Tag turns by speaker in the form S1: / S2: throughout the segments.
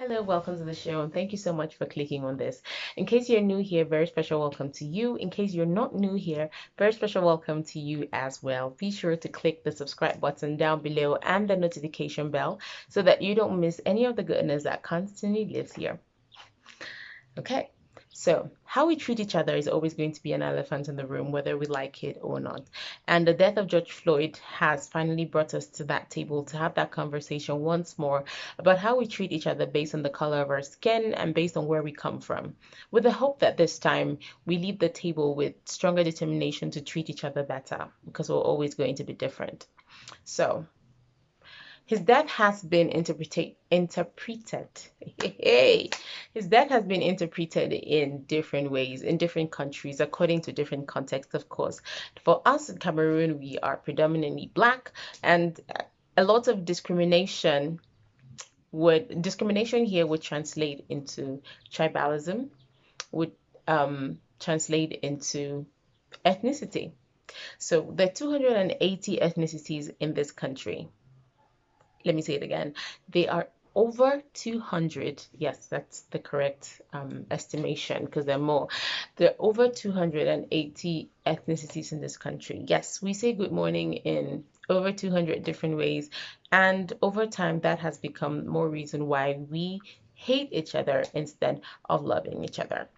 S1: Hello, welcome to the show, and thank you so much for clicking on this. In case you're new here, very special welcome to you. In case you're not new here, very special welcome to you as well. Be sure to click the subscribe button down below and the notification bell so that you don't miss any of the goodness that constantly lives here. Okay. So, how we treat each other is always going to be an elephant in the room, whether we like it or not. And the death of George Floyd has finally brought us to that table to have that conversation once more about how we treat each other based on the color of our skin and based on where we come from, with the hope that this time we leave the table with stronger determination to treat each other better, because we're always going to be different. So, his death has been interpreted. His death has been interpreted in different ways, in different countries, according to different contexts, of course. For us in Cameroon, we are predominantly black, and a lot of discrimination here would translate into tribalism, would translate into ethnicity. So there are 280 ethnicities in this country. Let me say it again. They are over 200. Yes, that's the correct estimation because there are more. There are over 280 ethnicities in this country. Yes, we say good morning in over 200 different ways. And over time, that has become more reason why we hate each other instead of loving each other.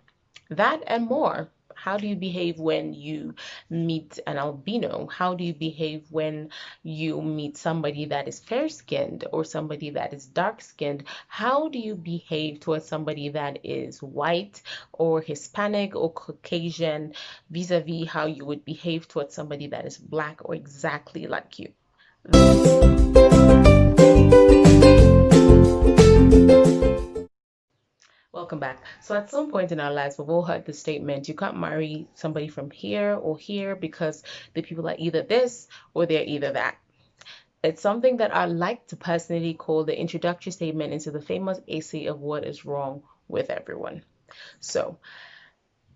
S1: That and more. How do you behave when you meet an albino? How do you behave when you meet somebody that is fair skinned or somebody that is dark skinned? How do you behave towards somebody that is white or Hispanic or Caucasian vis-a-vis how you would behave towards somebody that is black or exactly like you? Welcome back. So at some point in our lives, we've all heard the statement, you can't marry somebody from here or here because the people are either this or they're either that. It's something that I like to personally call the introductory statement into the famous essay of what is wrong with everyone. So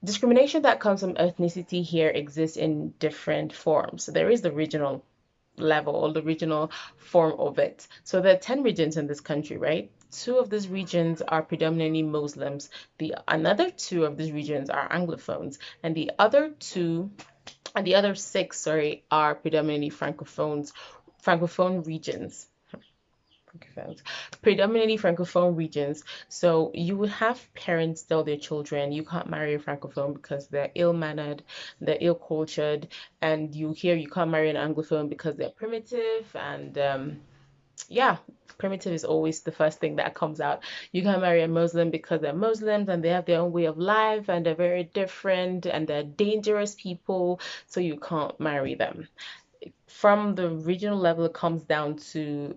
S1: discrimination that comes from ethnicity here exists in different forms. So there is the regional level or the regional form of it. So there are 10 regions in this country, right? Two of these regions are predominantly Muslims. The another two of these regions are Anglophones, and the other six, sorry, are predominantly Francophone regions. Predominantly Francophone regions. So you would have parents tell their children, you can't marry a Francophone because they're ill-mannered, they're ill-cultured, and you hear you can't marry an Anglophone because they're primitive and yeah, primitive is always the first thing that comes out. You can't marry a Muslim because they're Muslims and they have their own way of life and they're very different and they're dangerous people, so you can't marry them. From the regional level, it comes down to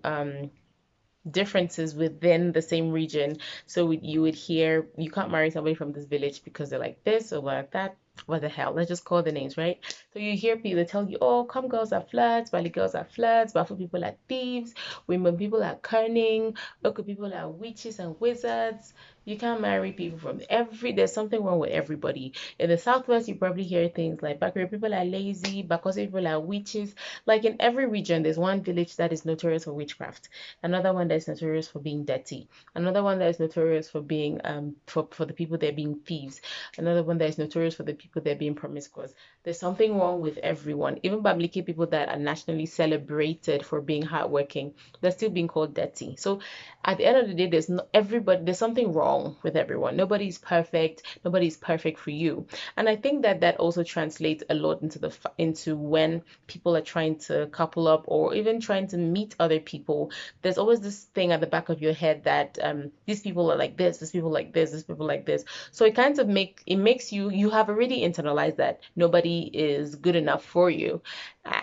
S1: differences within the same region. So you would hear you can't marry somebody from this village because they're like this or like that. What the hell? Let's just call the names, right? So you hear people tell you, oh, come girls are flirts, Bali girls are flirts, Bafu people are thieves, women people are cunning, Oko people are witches and wizards. You can't marry people from there's something wrong with everybody. In the Southwest, you probably hear things like Bakure people are lazy, Bakose people are witches. Like in every region, there's one village that is notorious for witchcraft, another one that is notorious for being dirty, another one that is notorious for being for the people there being thieves, another one that is notorious for the people there being promiscuous. There's something wrong with everyone. Even Bamileke people that are nationally celebrated for being hardworking, they're still being called dirty. So at the end of the day, there's something wrong with everyone. Nobody's perfect. Nobody's perfect for you. And I think that also translates a lot into when people are trying to couple up or even trying to meet other people. There's always this thing at the back of your head that these people are like this, these people like this, these people like this. So it kind of makes you have already internalized that nobody is good enough for you,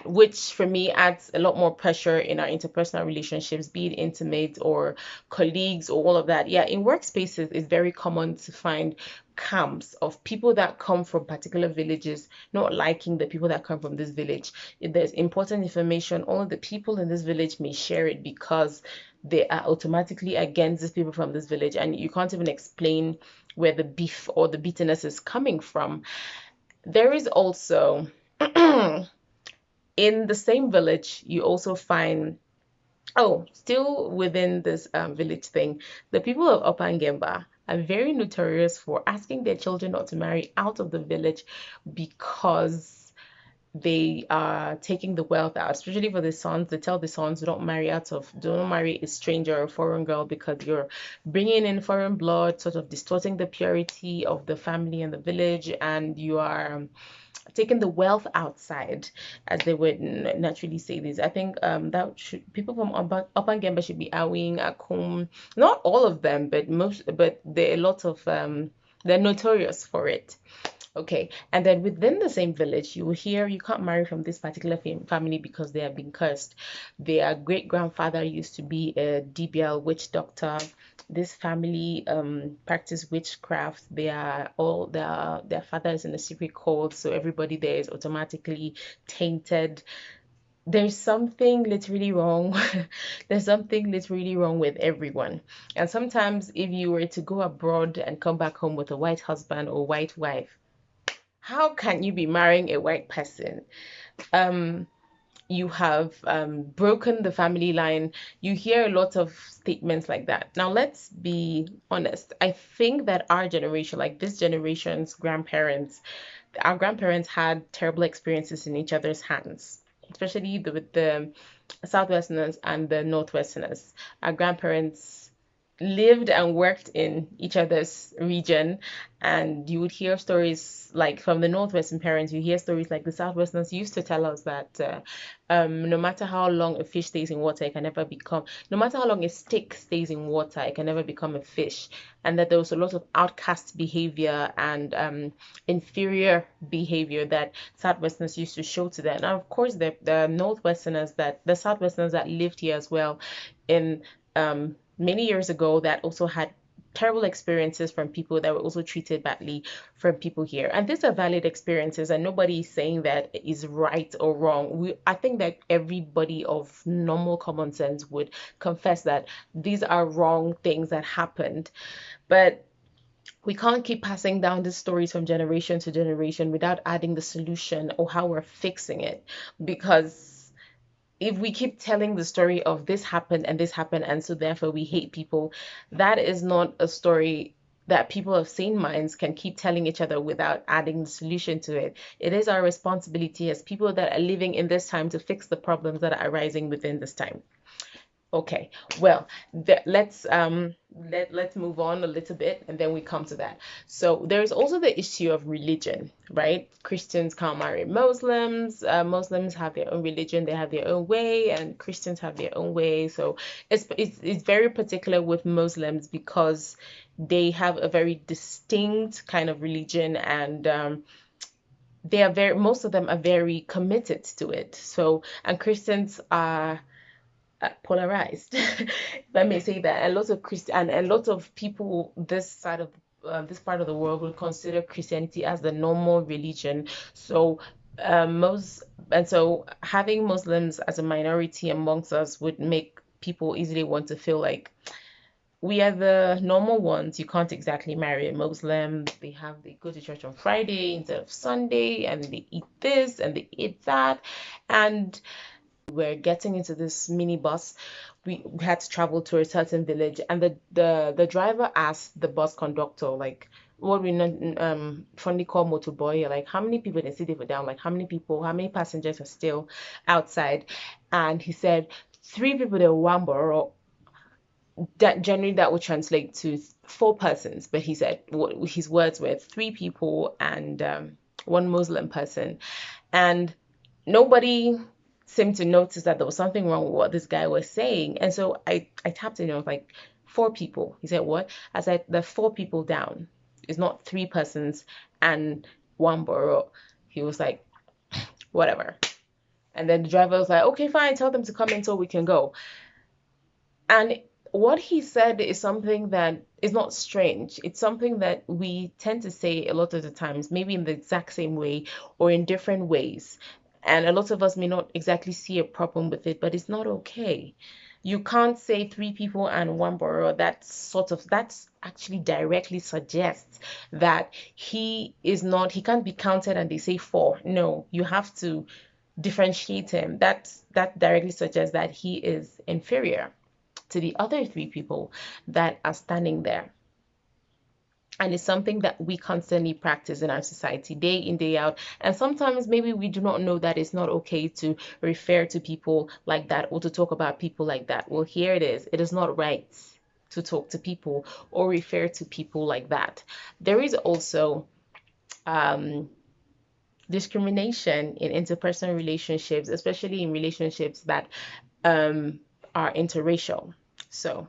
S1: which for me adds a lot more pressure in our interpersonal relationships, be it intimate or colleagues or all of that. Yeah, in workspaces, it's very common to find camps of people that come from particular villages not liking the people that come from this village. If there's important information, only the people in this village may share it because they are automatically against these people from this village, and you can't even explain where the beef or the bitterness is coming from. There is also in the same village, you also find Oh, still within this village thing, the people of Opangemba are very notorious for asking their children not to marry out of the village because they are taking the wealth out, especially for the sons. They tell the sons, do not marry a stranger or a foreign girl because you're bringing in foreign blood, sort of distorting the purity of the family and the village, and you are taking the wealth outside, as they would naturally say this. I think that should people from Gemba should be awing Akum. Not all of them, but most. But there are a lot of they're notorious for it. Okay, and then within the same village, you will hear you can't marry from this particular family because they have been cursed. Their great grandfather used to be a DBL witch doctor. This family practice witchcraft. They are all their father is in a secret cult, so everybody there is automatically tainted. There's something literally wrong. There's something literally wrong with everyone. And sometimes, if you were to go abroad and come back home with a white husband or white wife, how can you be marrying a white person? Um, you have broken the family line. You hear a lot of statements like that. Now, let's be honest. I think that our generation, like this generation's grandparents, our grandparents had terrible experiences in each other's hands, especially with the Southwesterners and the Northwesterners. Our grandparents lived and worked in each other's region, and you would hear stories like from the Northwestern parents. You hear stories like the Southwesterners used to tell us that no matter how long a fish stays in water, it can never become, no matter how long a stick stays in water, it can never become a fish. And that there was a lot of outcast behavior and inferior behavior that Southwesterners used to show to them. Now, of course, the Northwesterners that the Southwesterners that lived here as well in many years ago that also had terrible experiences from people that were also treated badly from people here. And these are valid experiences, and nobody is saying that is right or wrong. I think that everybody of normal common sense would confess that these are wrong things that happened. But we can't keep passing down these stories from generation to generation without adding the solution or how we're fixing it. Because if we keep telling the story of this happened, and so therefore we hate people, that is not a story that people of sane minds can keep telling each other without adding the solution to it. It is our responsibility as people that are living in this time to fix the problems that are arising within this time. Okay, well, let's move on a little bit and then we come to that. So there's also the issue of religion, right? Christians can't marry Muslims. Muslims have their own religion, they have their own way, and Christians have their own way. So it's very particular with Muslims because they have a very distinct kind of religion, and they are very most of them are very committed to it. So, and Christians are polarized, if I may say that. A lot of Christian and a lot of people this side of this part of the world would consider Christianity as the normal religion. So most and so having Muslims as a minority amongst us would make people easily want to feel like we are the normal ones. You can't exactly marry a Muslim. They go to church on Friday instead of Sunday, and they eat this and they eat that, and we're getting into this minibus. We had to travel to a certain village, and the driver asked the bus conductor, like, what we fondly call motor boy, like, how many people in the city were down, like, how many passengers are still outside? And he said, three people, there were one borough. That generally that would translate to four persons, but he said what his words were three people and one Muslim person, and nobody seemed to notice that there was something wrong with what this guy was saying. And so I tapped in and I was like, four people. He said, what? I said, the four people down. It's not three persons and one borough. He was like, whatever. And then the driver was like, okay, fine, tell them to come in so we can go. And what he said is something that is not strange. It's something that we tend to say a lot of the times, maybe in the exact same way or in different ways. And a lot of us may not exactly see a problem with it, but it's not okay. You can't say three people and one borough. That's actually directly suggests that he can't be counted and they say four. No, you have to differentiate him, that directly suggests that he is inferior to the other three people that are standing there. And it's something that we constantly practice in our society, day in, day out. And sometimes maybe we do not know that it's not okay to refer to people like that or to talk about people like that. Well, here it is. It is not right to talk to people or refer to people like that. There is also um, discrimination in interpersonal relationships, especially in relationships that are interracial. So,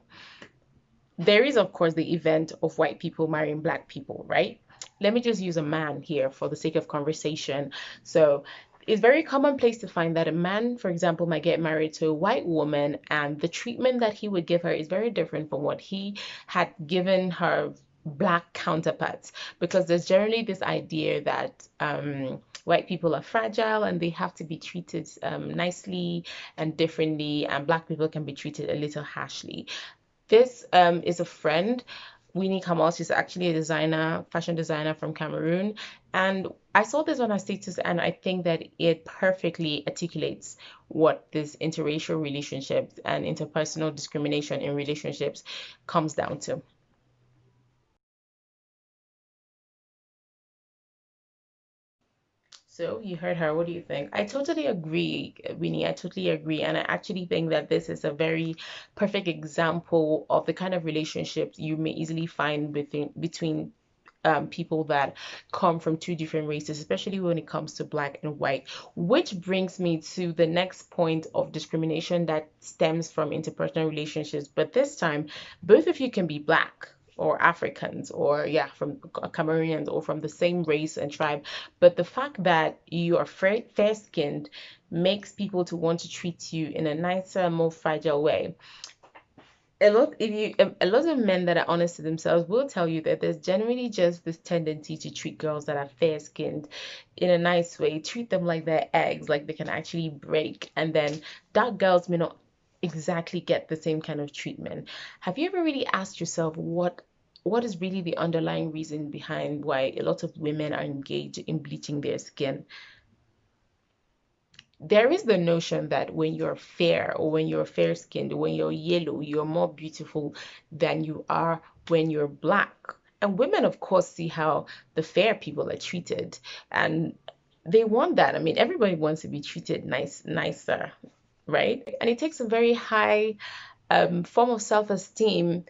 S1: there is, of course, the event of white people marrying black people, right? Let me just use a man here for the sake of conversation. So it's very commonplace to find that a man, for example, might get married to a white woman, and the treatment that he would give her is very different from what he had given her black counterparts, because there's generally this idea that white people are fragile and they have to be treated nicely and differently, and black people can be treated a little harshly. This is a friend, Winnie Kamal. She's actually a designer, fashion designer from Cameroon. And I saw this on her status, and I think that it perfectly articulates what this interracial relationships and interpersonal discrimination in relationships comes down to. So you heard her. What do you think? I totally agree, Winnie. I totally agree. And I actually think that this is a very perfect example of the kind of relationships you may easily find between people that come from two different races, especially when it comes to black and white. Which brings me to the next point of discrimination that stems from interpersonal relationships. But this time, both of you can be black or Africans or, yeah, from Cameroonians or from the same race and tribe. But the fact that you are fair skinned makes people to want to treat you in a nicer, more fragile way. A lot of men that are honest to themselves will tell you that there's generally just this tendency to treat girls that are fair skinned in a nice way, treat them like they're eggs, like they can actually break, and then dark girls may not exactly get the same kind of treatment. Have you ever really asked yourself what is really the underlying reason behind why a lot of women are engaged in bleaching their skin? There is the notion that when you're fair or when you're fair skinned, when you're yellow, you're more beautiful than you are when you're black. And women, of course, see how the fair people are treated, and they want that. I mean, everybody wants to be treated nicer, right? And it takes a very high form of self-esteem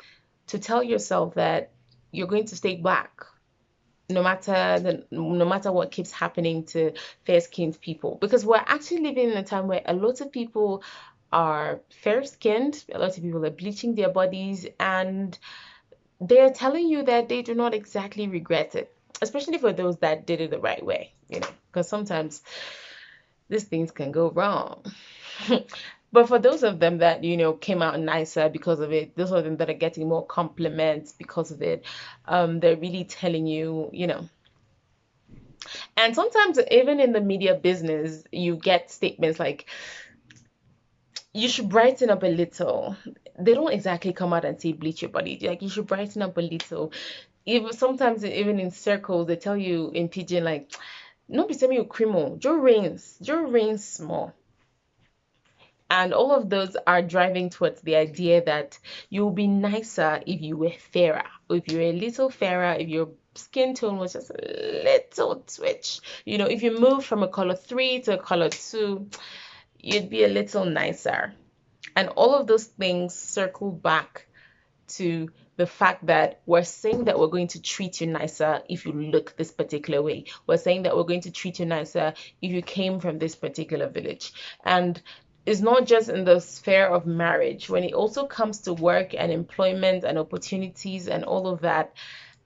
S1: to tell yourself that you're going to stay black no matter what keeps happening to fair skinned people, because we're actually living in a time where a lot of people are fair skinned, a lot of people are bleaching their bodies, and they're telling you that they do not exactly regret it, especially for those that did it the right way, because sometimes these things can go wrong. But for those of them that, came out nicer because of it, those of them that are getting more compliments because of it, they're really telling you, and sometimes even in the media business, you get statements like, you should brighten up a little. They don't exactly come out and say bleach your body. Like, you should brighten up a little. Even sometimes, even in circles, they tell you in pidgin like, "No be semi crimo, Joe rains small." And all of those are driving towards the idea that you'll be nicer if you were fairer, or if you're a little fairer, if your skin tone was just a little twitch. If you move from a color 3 to a color 2, you'd be a little nicer. And all of those things circle back to the fact that we're saying that we're going to treat you nicer if you look this particular way. We're saying that we're going to treat you nicer if you came from this particular village. And it's not just in the sphere of marriage. When it also comes to work and employment and opportunities and all of that,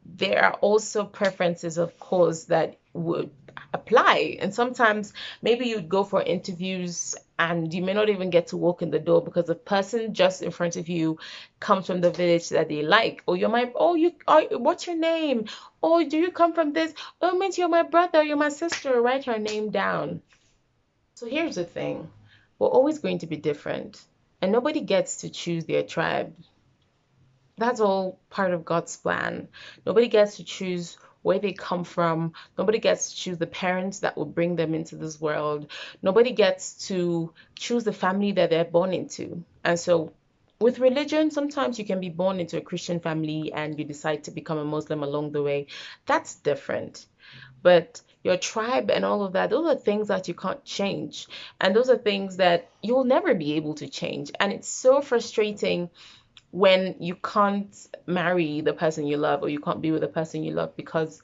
S1: there are also preferences, of course, that would apply. And sometimes maybe you'd go for interviews and you may not even get to walk in the door because the person just in front of you comes from the village that they like. Or what's your name? Oh, do you come from this? Oh, it means you're my brother, you're my sister. Write your name down. So here's the thing. We're always going to be different, and nobody gets to choose their tribe. That's all part of God's plan. Nobody gets to choose where they come from. Nobody gets to choose the parents that will bring them into this world. Nobody gets to choose the family that they're born into. And so with religion, sometimes you can be born into a Christian family and you decide to become a Muslim along the way. That's different. But your tribe and all of that, those are things that you can't change. And those are things that you'll never be able to change. And it's so frustrating when you can't marry the person you love or you can't be with the person you love because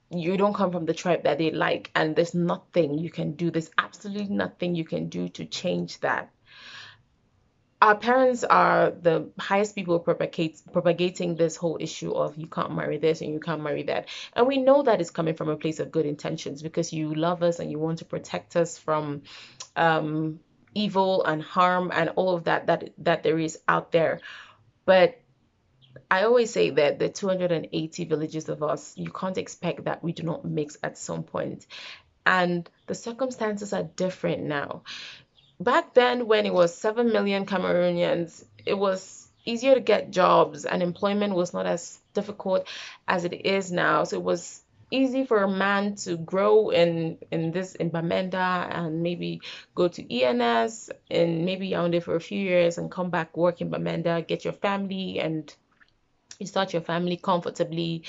S1: you don't come from the tribe that they like. And there's nothing you can do. There's absolutely nothing you can do to change that. Our parents are the highest people propagating this whole issue of you can't marry this and you can't marry that. And we know that it's coming from a place of good intentions because you love us and you want to protect us from um, evil and harm and all of that there is out there. But I always say that the 280 villages of us, you can't expect that we do not mix at some point. And the circumstances are different now. Back then, when it was 7 million Cameroonians, it was easier to get jobs and employment was not as difficult as it is now. So it was easy for a man to grow in Bamenda and maybe go to ENS and maybe Yaoundé for a few years and come back work in Bamenda, get your family and you start your family comfortably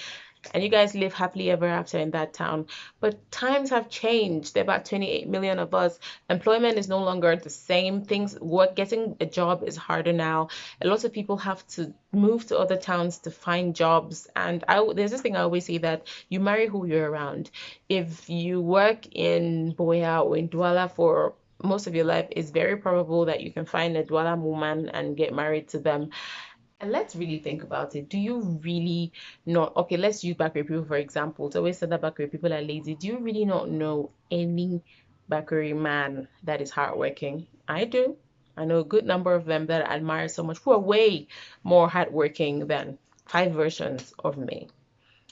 S1: and you guys live happily ever after in that town. But times have changed. There are about 28 million of us. Employment is no longer the same. Things, work, getting a job is harder now. A lot of people have to move to other towns to find jobs. And there's this thing I always say that you marry who you're around. If you work in Boya or in Douala for most of your life, it's very probable that you can find a Douala woman and get married to them. And let's really think about it. Do you really not? Okay, let's use Bakri people for example. It's always said that Bakri people are lazy. Do you really not know any Bakri man that is hardworking? I do. I know a good number of them that I admire so much who are way more hardworking than five versions of me.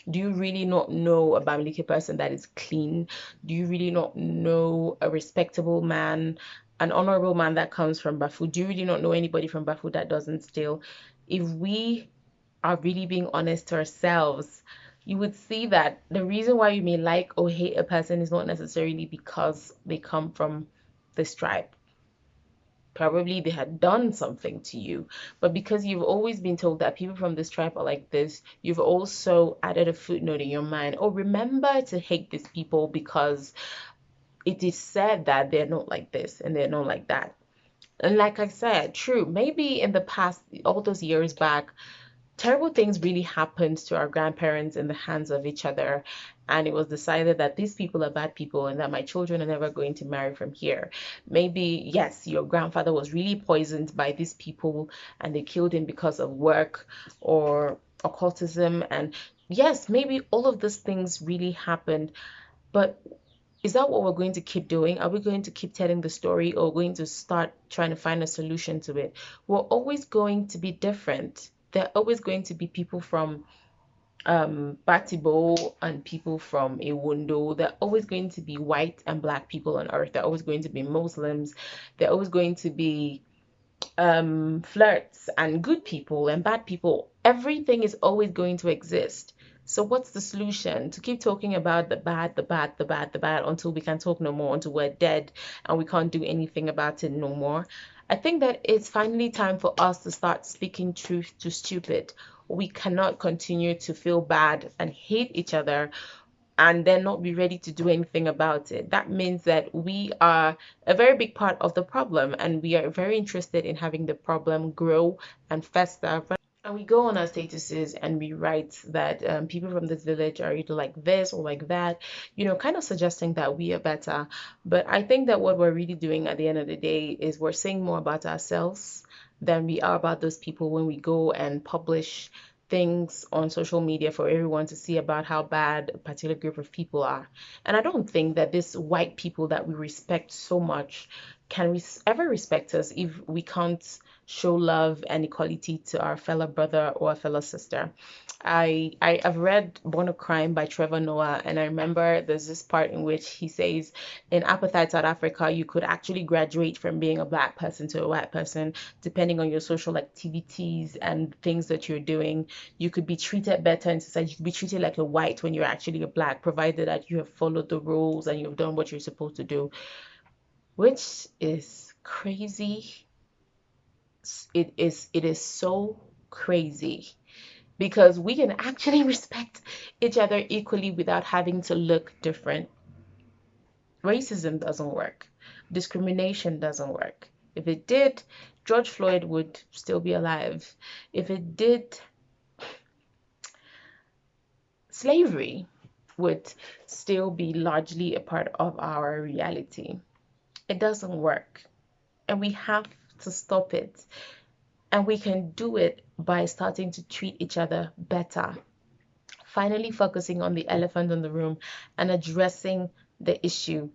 S1: Do you really not know a Bamileke person that is clean? Do you really not know a respectable man, an honorable man that comes from Bafu? Do you really not know anybody from Bafu that doesn't steal? If we are really being honest to ourselves, you would see that the reason why you may like or hate a person is not necessarily because they come from this tribe. Probably they had done something to you, but because you've always been told that people from this tribe are like this, you've also added a footnote in your mind. Oh, remember to hate these people because it is said that they're not like this and they're not like that. And like I said, true, maybe in the past, all those years back, terrible things really happened to our grandparents in the hands of each other. And it was decided that these people are bad people and that my children are never going to marry from here. Maybe, yes, your grandfather was really poisoned by these people and they killed him because of work or occultism. And yes, maybe all of these things really happened. But is that what we're going to keep doing? Are we going to keep telling the story or going to start trying to find a solution to it? We're always going to be different. There are always going to be people from Batibo and people from Ewundo. There are always going to be white and black people on earth. There are always going to be Muslims. There are always going to be flirts and good people and bad people. Everything is always going to exist. So what's the solution? To keep talking about the bad, the bad, the bad, the bad until we can talk no more, until we're dead and we can't do anything about it no more. I think that it's finally time for us to start speaking truth to stupid. We cannot continue to feel bad and hate each other and then not be ready to do anything about it. That means that we are a very big part of the problem and we are very interested in having the problem grow and fester. And we go on our statuses and we write that people from this village are either like this or like that, kind of suggesting that we are better. But I think that what we're really doing at the end of the day is we're saying more about ourselves than we are about those people when we go and publish things on social media for everyone to see about how bad a particular group of people are. And I don't think that these white people that we respect so much can ever respect us if we can't show love and equality to our fellow brother or fellow sister. I've read Born a Crime by Trevor Noah, and I remember there's this part in which he says in apartheid South Africa, you could actually graduate from being a black person to a white person depending on your social activities and things that you're doing. You could be treated better in society. You could be treated like a white when you're actually a black, provided that you have followed the rules and you've done what you're supposed to do, which is crazy. It is so crazy because we can actually respect each other equally without having to look different. Racism doesn't work. Discrimination doesn't work. If it did, George Floyd would still be alive. If it did, slavery would still be largely a part of our reality. It doesn't work. And we have to stop it. And we can do it by starting to treat each other better. Finally focusing on the elephant in the room and addressing the issue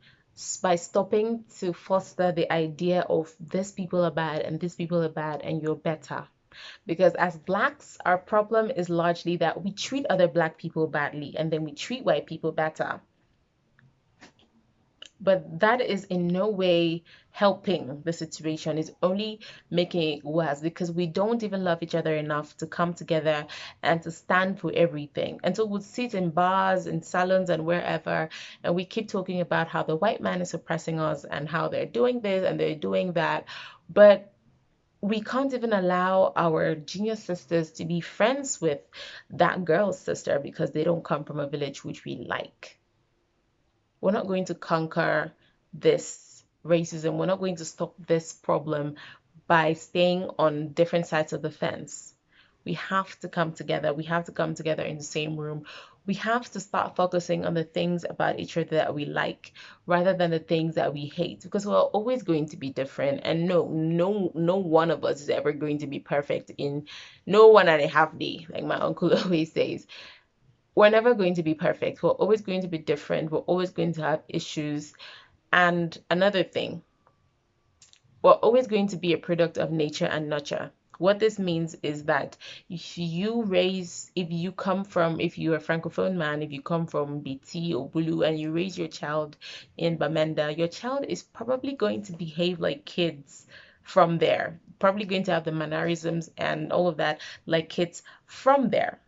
S1: by stopping to foster the idea of these people are bad and these people are bad and you're better. Because as blacks, our problem is largely that we treat other black people badly and then we treat white people better. But that is in no way helping the situation. It's only making it worse because we don't even love each other enough to come together and to stand for everything. And so we'll sit in bars and salons and wherever, and we keep talking about how the white man is oppressing us and how they're doing this and they're doing that. But we can't even allow our junior sisters to be friends with that girl's sister because they don't come from a village which we like. We're not going to conquer this racism. We're not going to stop this problem by staying on different sides of the fence. We have to come together. We have to come together in the same room. We have to start focusing on the things about each other that we like rather than the things that we hate because we're always going to be different. And no one of us is ever going to be perfect in no one and a half day, like my uncle always says. We're never going to be perfect. We're always going to be different. We're always going to have issues. And another thing, we're always going to be a product of nature and nurture. What this means is that if you're a Francophone man, if you come from BT or Bulu and you raise your child in Bamenda, your child is probably going to behave like kids from there, probably going to have the mannerisms and all of that like kids from there.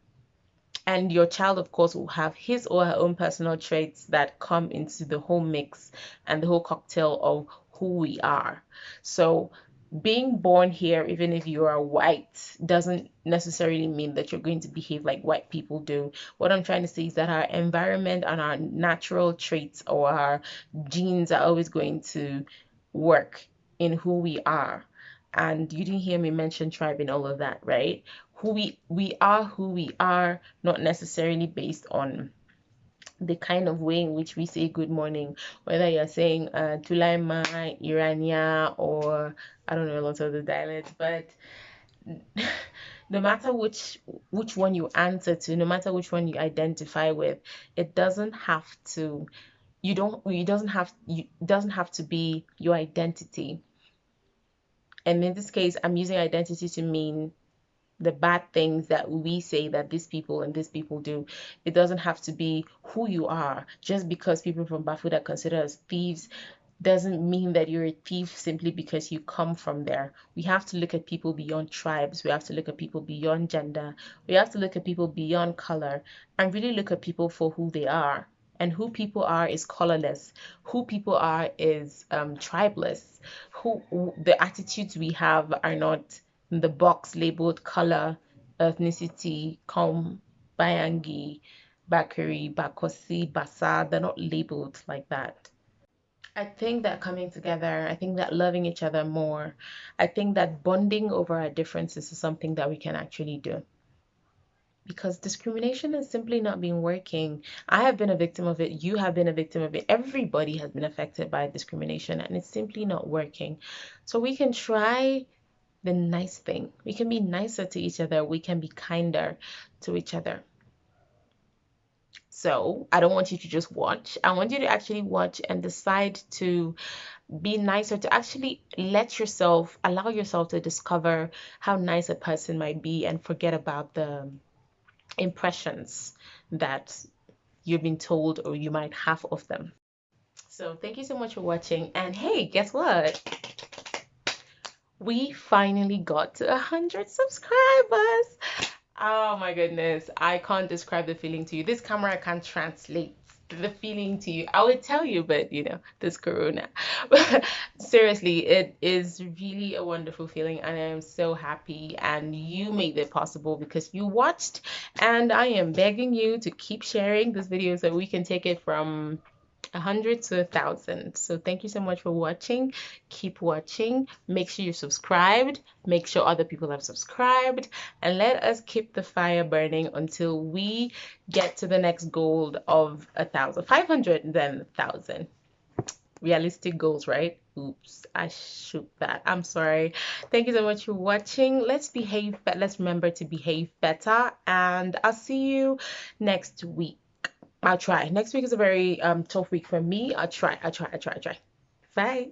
S1: And your child, of course, will have his or her own personal traits that come into the whole mix and the whole cocktail of who we are. So being born here, even if you are white, doesn't necessarily mean that you're going to behave like white people do. What I'm trying to say is that our environment and our natural traits or our genes are always going to work in who we are. And you didn't hear me mention tribe and all of that, right? Who we are, not necessarily based on the kind of way in which we say good morning, whether you're saying Tulaima, Irania, or I don't know a lot of the dialects, but no matter which one you answer to, no matter which one you identify with, it doesn't have to it doesn't have to be your identity. And in this case, I'm using identity to mean the bad things that we say that these people and these people do. It doesn't have to be who you are. Just because people from Bafuda consider us thieves doesn't mean that you're a thief simply because you come from there. We have to look at people beyond tribes. We have to look at people beyond gender. We have to look at people beyond color and really look at people for who they are. And who people are is colorless. Who people are is tribeless. The attitudes we have are not in the box labeled color, ethnicity, Bayangi, Bakari, Bakosi, Basa. They're not labeled like that. I think that coming together, I think that loving each other more, I think that bonding over our differences is something that we can actually do. Because discrimination has simply not been working. I have been a victim of it. You have been a victim of it. Everybody has been affected by discrimination, and it's simply not working. So we can try the nice thing. We can be nicer to each other. We can be kinder to each other. So I don't want you to just watch. I want you to actually watch and decide to be nicer, to actually allow yourself to discover how nice a person might be and forget about the impressions that you've been told or you might have of them. So thank you so much for watching. And hey, guess what? We finally got to 100 subscribers. Oh my goodness. I can't describe the feeling to you. This camera can't translate the feeling to you. I would tell you, but this corona. But seriously, it is really a wonderful feeling, and I am so happy. And you made it possible because you watched, and I am begging you to keep sharing this video so we can take it from 100 to 1,000. So thank you so much for watching. Keep watching. Make sure you're subscribed. Make sure other people have subscribed. And let us keep the fire burning until we get to the next goal of 1,000. 500, then 1,000. Realistic goals, right? Oops, I shoot that. I'm sorry. Thank you so much for watching. Let's behave, but let's remember to behave better. And I'll see you next week. I'll try. Next week is a very tough week for me. I'll try. Bye.